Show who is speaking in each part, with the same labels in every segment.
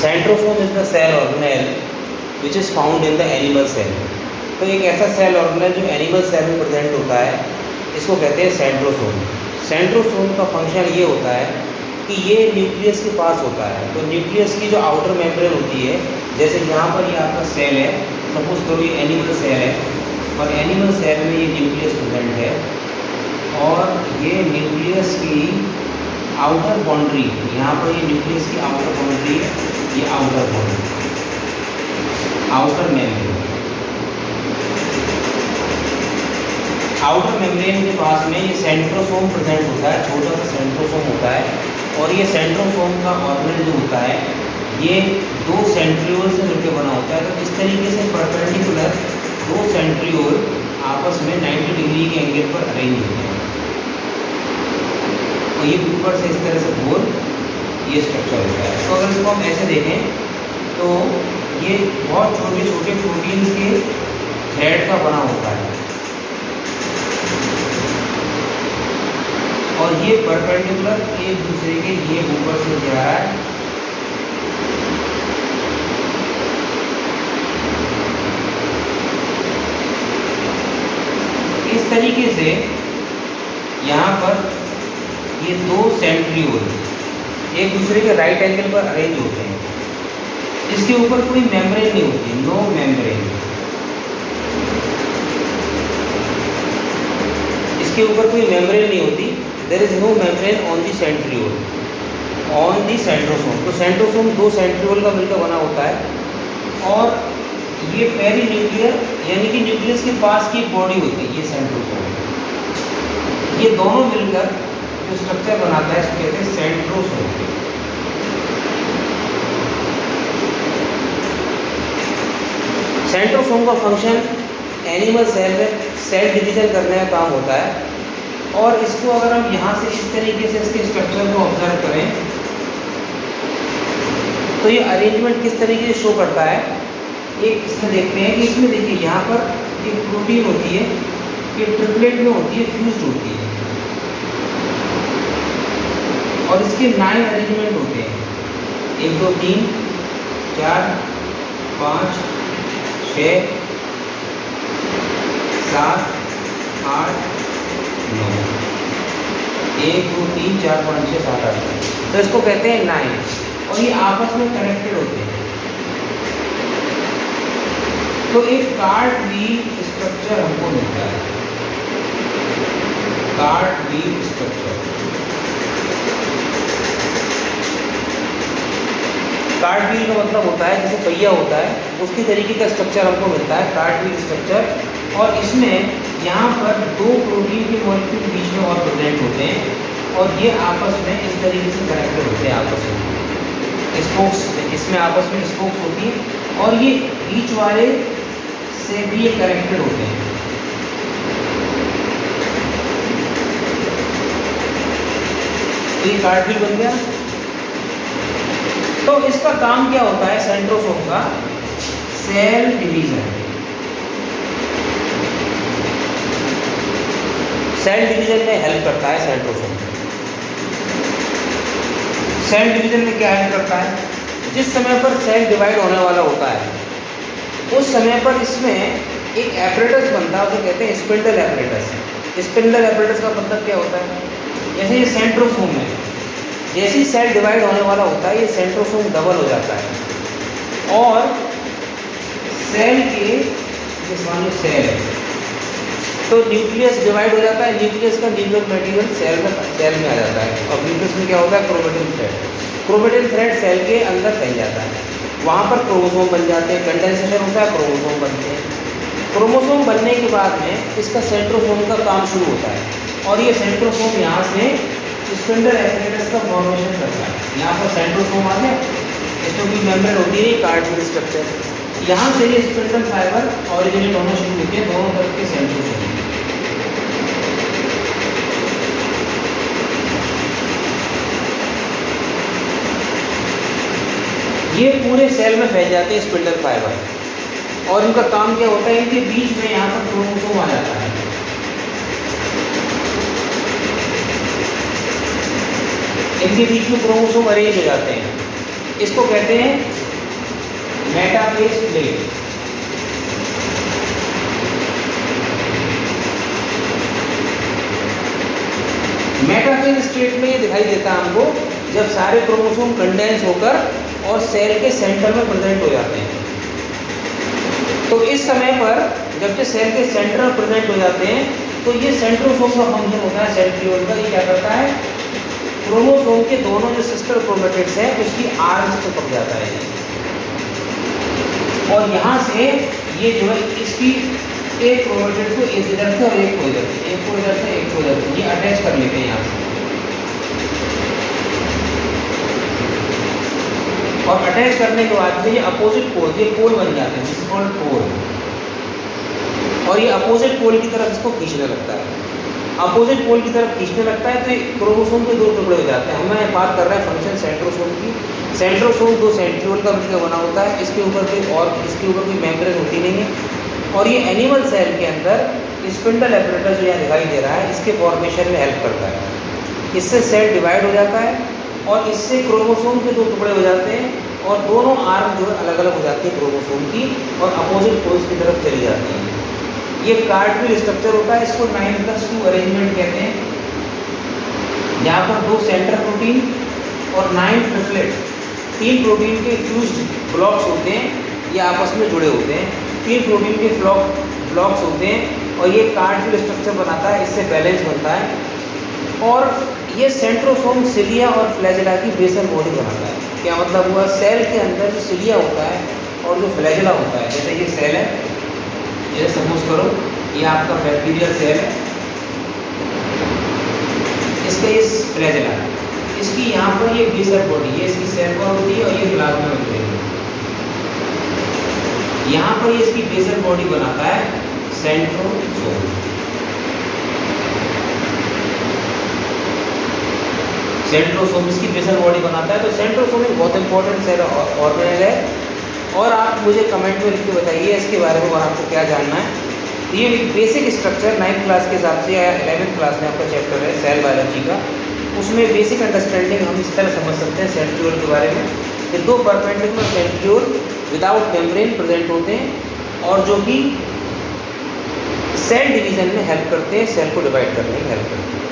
Speaker 1: Centrosome is the cell organelle which is found in the animal cell. तो एक ऐसा cell organelle जो animal cell में present होता है, इसको कहते हैं सेंट्रोसोम। सेंट्रोसोम का फंक्शन ये होता है कि ये न्यूक्लियस के पास होता है। तो न्यूक्लियस की जो आउटर मेम्ब्रेन होती है, जैसे यहाँ पर ये आपका सेल है, सपोज करो ये एनिमल सेल है, और एनिमल सेल में ये न्यूक्लियस प्रेजेंट है, और ये न्यूक्लियस की आउटर बाउंड्री, यहाँ पर ये न्यूक्लियस की आउटर बाउंड्री है, ये outer boundary, outer membrane. Outer membrane के पास में ये सेंट्रोसोम प्रेजेंट होता है, छोटा सा सेंट्रोसोम होता है। और ये सेंट्रोसोम का ऑर्गेनेल जो होता है, ये दो सेंट्रियोल से मिलकर बना होता है। तो इस तरीके से परपेंडिकुलर दो सेंट्रियोल आपस में 90 डिग्री के एंगल पर अरेंज होते हैं, और ये ऊपर से इस तरह से गोल ये स्ट्रक्चर होता है। तो अगर इसको हम ऐसे देखें तो ये बहुत छोटे छोटे प्रोटीन के थ्रेड का बना होता है, और ये परपेंडिकुलर एक दूसरे के ये ऊपर से जा रहा है, इस तरीके से यहाँ पर ये दो सेंट्रियोल एक दूसरे के राइट एंगल पर अरेंज होते हैं। इसके ऊपर कोई मेम्ब्रेन नहीं होती, नो मेम्ब्रेन। इसके ऊपर कोई मेम्ब्रेन नहीं होती, there is no membrane on the centriole, on the centrosome. तो सेंट्रोसोम दो सेंट्रियोल का मिलकर बना होता है, और ये पेरी न्यूक्लियर यानी कि न्यूक्लियस के पास की बॉडी होती है, ये सेंट्रोसोम। ये दोनों मिलकर जो स्ट्रक्चर बनाता है इसको कहते हैं सेंट्रोसोम। सेंट्रोसोम का फंक्शन एनिमल सेल में सेल डिवीजन करने का काम होता है। और इसको अगर हम यहाँ से इस तरीके से इसके स्ट्रक्चर को ऑब्जर्व करें तो ये अरेंजमेंट किस तरीके से शो करता है, एक इसमें देखते हैं कि इसमें देखिए यहाँ पर एक प्रोटीन होती है, ये ट्रिपलेट में होती है, फ्यूज्ड होती है, और इसके 9 अरेंजमेंट होते हैं, 1 2 3 4 5 6 7 8 9, 1 2 3 4 5 6 7 8। तो इसको कहते हैं 9, और ये आपस में कनेक्टेड होते हैं। तो एक कार्डवील स्ट्रक्चर हमको मिलता है, कार्डवील स्ट्रक्चर। कार्डवील का मतलब होता है जैसे पहिया होता है, उसकी तरीके का स्ट्रक्चर हमको मिलता है, कार्डवील स्ट्रक्चर। और इसमें यहाँ पर दो प्रोटीन के मॉलिक्यूल बीच में और प्रेजेंट होते हैं, और ये आपस में इस तरीके से कनेक्टेड होते हैं आपस में, स्पोक्स, इसमें आपस में स्पोक्स होती है, और ये बीच वाले से भी ये कनेक्टेड होते हैं। तो ये कार्डवील बन गया। तो इसका काम क्या होता है सेंट्रोसोम का, सेल डिवीजन। सेल डिवीजन में हेल्प करता है सेंट्रोसोम। सेल डिवीजन में क्या हेल्प करता है, जिस समय पर सेल डिवाइड होने वाला होता है उस समय पर इसमें एक एपरेटस बनता है, उसे कहते हैं स्पिंडल एपरेटस। स्पिंडल एपरेटस का मतलब क्या होता है, जैसे ये सेंट्रोसोम है, जैसे ही सेल डिवाइड होने वाला होता है ये सेंट्रोसोम डबल हो जाता है, और सेल के जैसे मान लो सेल है तो न्यूक्लियस डिवाइड हो जाता है, न्यूक्लियस का न्यूक्लियर मटेरियल सेल में आ जाता है, और न्यूक्लियस में क्या होता है chromatin thread. Chromatin thread cell के अंदर फैल जाता है, वहाँ पर क्रोमोसोम बन जाते हैं, कंडेंसेशन होता है, क्रोमोसोम बनते हैं। क्रोमोसोम बनने के बाद में इसका सेंट्रोसोम का काम शुरू होता है, और ये सेंट्रोसोम यहाँ से स्पिंडल एपरेटस का फॉर्मेशन करता है। यहाँ पर सेंट्रोसोम आ गया, इसमें भी मेम्ब्रेन होती है, कार्डवील स्ट्रक्चर, यहाँ से ये स्पिंडल फाइबर ऑरिजिनेट होना शुरू होते हैं, दोनों तरफ के सेंट्रोसोम। ये पूरे सेल में फैल जाते हैं स्पिंडल फाइबर, और इनका काम क्या होता है, इनके बीच में यहाँ पर क्रोमोसोम आ जाता है। इनके बीच में क्रोमोसोम अरेंज हो जाते हैं, इसको कहते हैं मेटाफेज प्लेट। मेटाफेज स्टेट में ये दिखाई देता है हमको जब सारे क्रोमोसोम कंडेंस होकर और सेल के सेंटर में प्रेजेंट हो जाते हैं। तो इस समय पर जब ये सेल के सेंटर में प्रेजेंट हो जाते हैं तो ये सेंट्रोसोम का फंक्शन होता है सेंट्रियोल का। ये क्या करता है, क्रोमोसोम के दोनों जो सिस्टर क्रोमेटिड्स हैं उसकी आर्म्स पे पक जाता है और यहाँ से ये जो है इसकी एक क्रोमेटिड को इधर से और एक को इधर से, एक को इधर से, एक को इधर से, ये अटैच कर लेते हैं यहाँ से। और अटैच करने के बाद ये अपोजिट पोल, ये पोल बन जाते हैं, दिस कॉल्ड पोल। और ये अपोजिट पोल की तरफ इसको खींचने लगता है। अपोजिट पोल की तरफ खींचने लगता है तो क्रोमोसोम के दो टुकड़े हो जाते हैं। हमें बात कर रहे हैं फंक्शन सेंट्रोसोम की। सेंट्रोसोम दो सेंट्रियोल का मिलकर बना होता है, इसके ऊपर कोई मेम्ब्रेन होती नहीं है। और ये एनिमल सेल के अंदर स्पिंडल एपरेटस जो यहाँ दिखाई दे रहा है इसके फॉर्मेशन में हेल्प करता है। इससे सेल डिवाइड हो जाता है और इससे क्रोमोसोम के दो टुकड़े हो जाते हैं और दोनों आर्म जो है अलग अलग हो जाती है क्रोमोसोम की और अपोजिट पोल्स की तरफ चली जाती हैं। ये कार्टविल स्ट्रक्चर होता है, इसको 9+2 अरेंजमेंट कहते हैं। यहाँ पर दो सेंटर प्रोटीन और 9 ट्रिपलेट, 3 प्रोटीन के फ्यूज्ड ब्लॉक्स होते हैं, ये आपस में जुड़े होते हैं। 3 प्रोटीन के ब्लॉक्स होते हैं और ये कार्टविल स्ट्रक्चर बनाता है, इससे बैलेंस बनता है। और ये सेंट्रोसोम सिलिया और फ्लैजेला की बेसल बॉडी बनाता है। क्या मतलब हुआ, सेल के अंदर जो सिलिया होता है और जो फ्लैजेला होता है, जैसे ये सेल है, ये सपोज करो ये आपका बैक्टीरियल सेल है, इसका ये फ्लैजेला है, इसकी यहाँ पर ये बेसल बॉडी, ये इसकी सेल वॉल होती है और ये प्लाज्मा मेम्ब्रेन है। यहाँ पर ये इसकी बेसल बॉडी बनाता है सेंट्रोसोम। सेंट्रोसोम इसकी बेसल बॉडी बनाता है। तो सेंट्रोसोम एक बहुत इंपॉर्टेंट सेल ऑर्गेनेल है। और आप मुझे कमेंट में लिख के बताइए इसके बारे में और आपको क्या जानना है। ये एक बेसिक स्ट्रक्चर 9th क्लास के हिसाब से या 11th क्लास में आपका चैप्टर है सेल बायोलॉजी का, उसमें बेसिक अंडरस्टैंडिंग हम इस तरह समझ सकते हैं सेंट्रियोल के बारे में कि दो perpendicular centriole without membrane present होते हैं और जो कि सेल डिवीज़न में हेल्प करते हैं, सेल को डिवाइड करने में हेल्प करते हैं।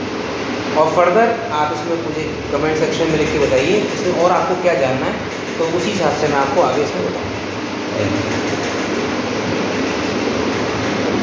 Speaker 1: और फर्दर आप इसमें मुझे कमेंट सेक्शन में लिख के बताइए इसमें और आपको क्या जानना है, तो उसी हिसाब से मैं आपको आगे इसमें बताऊँगा।